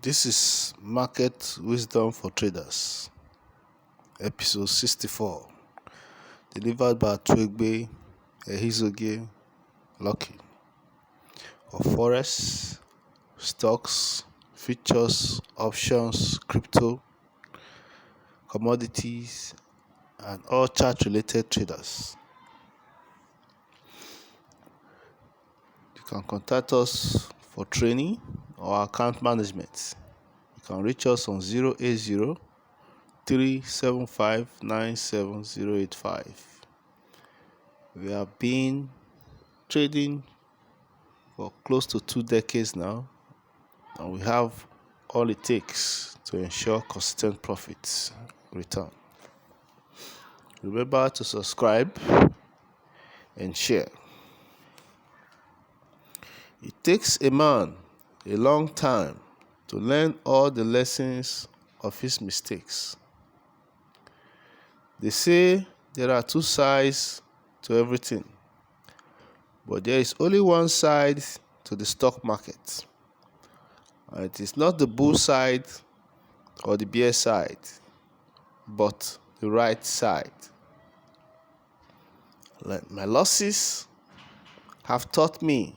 This is Market Wisdom for Traders, Episode 64, delivered by Twigbe Ehizogie Lucky of Forex, stocks, futures, options, crypto, commodities, and all chart-related traders. You can contact us for training or account management. You can reach us on 080 375 97085. We have been trading for close to 2 decades now, and we have all it takes to ensure consistent profits return. Remember to subscribe and share. It takes a man a long time to learn all the lessons of his mistakes. They say there are two sides to everything, but there is only one side to the stock market. And it is not the bull side or the bear side, but the right side. My losses have taught me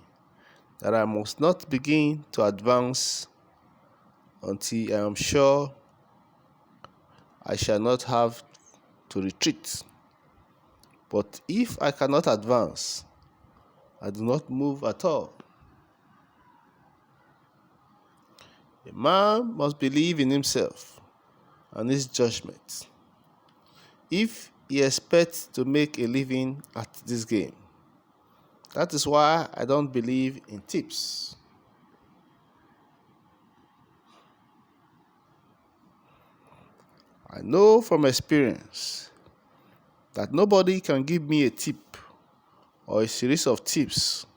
that I must not begin to advance until I am sure I shall not have to retreat. But if I cannot advance, I do not move at all. A man must believe in himself and his judgment if he expects to make a living at this game. That is why I don't believe in tips. I know from experience that nobody can give me a tip or a series of tips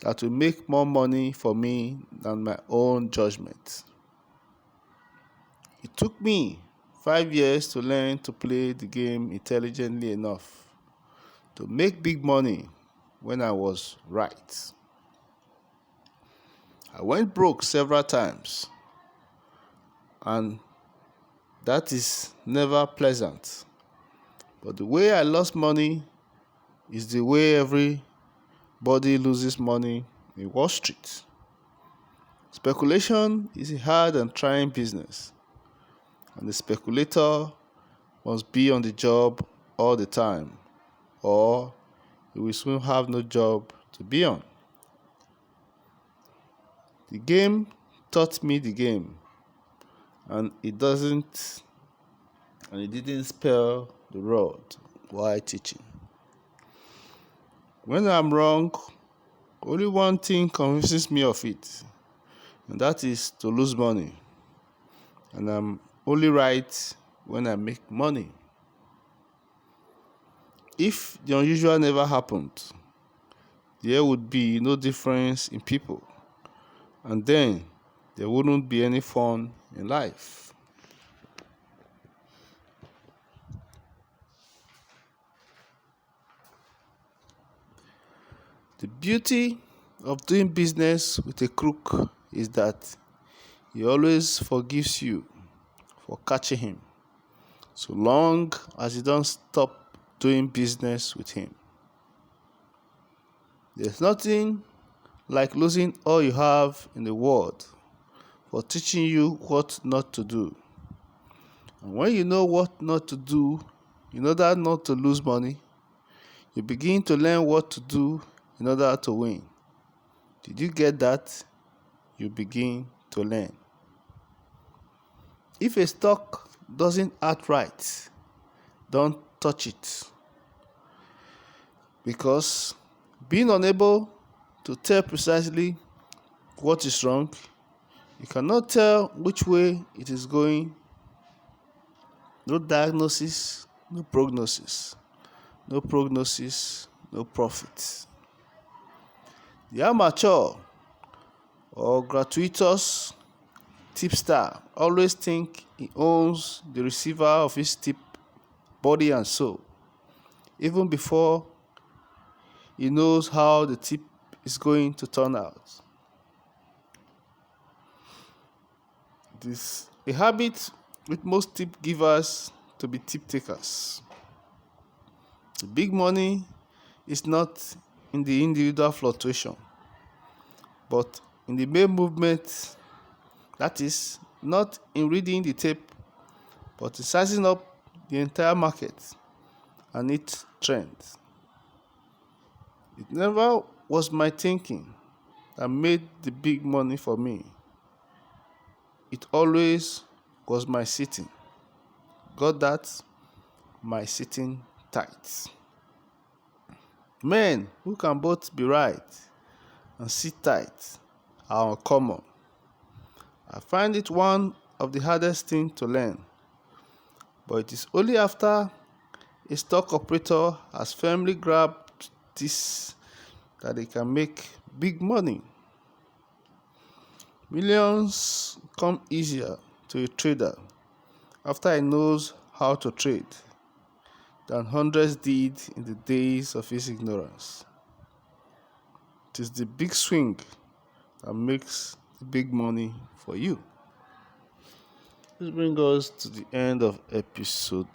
that will make more money for me than my own judgment. It took me 5 years to learn to play the game intelligently enough to make big money when I was right. I went broke several times, and that is never pleasant. But the way I lost money is the way everybody loses money in Wall Street. Speculation is a hard and trying business, and the speculator must be on the job all the time, or he will soon have no job to be on. The game taught me the game, and it didn't spell the rod while teaching. When I'm wrong, only one thing convinces me of it, and that is to lose money. And I'm only right when I make money. If the unusual never happened, there would be no difference in people, and then there wouldn't be any fun in life. The beauty of doing business with a crook is that he always forgives you for catching him, so long as you don't stop doing business with him. There's nothing like losing all you have in the world for teaching you what not to do. And when you know what not to do in order not to lose money, you begin to learn what to do in order to win. Did you get that? You begin to learn. If a stock doesn't act right, don't touch it. Because being unable to tell precisely what is wrong, you cannot tell which way it is going. No diagnosis, no prognosis. No prognosis, no profit. The amateur or gratuitous tipster always think he owns the receiver of his tip, body and soul, even before he knows how the tip is going to turn out. It is a habit with most tip givers to be tip takers. The big money is not in the individual fluctuation, but in the main movement. That is, not in reading the tape, but in sizing up the entire market and its trends. It never was my thinking that made the big money for me. It always was my sitting. Got that? My sitting tight. Men who can both be right and sit tight are uncommon. I find it one of the hardest things to learn, but it is only after a stock operator has firmly grabbed this that they can make big money. Millions come easier to a trader after he knows how to trade than hundreds did in the days of his ignorance. It is the big swing that makes the big money for you. This brings us to the end of episode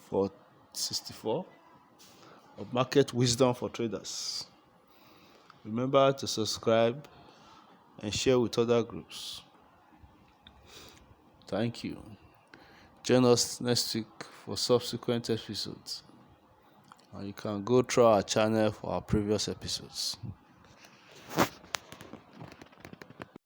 464 of Market Wisdom for Traders. Remember to subscribe and share with other groups. Thank you. Join us next week for subsequent episodes. And you can go through our channel for our previous episodes.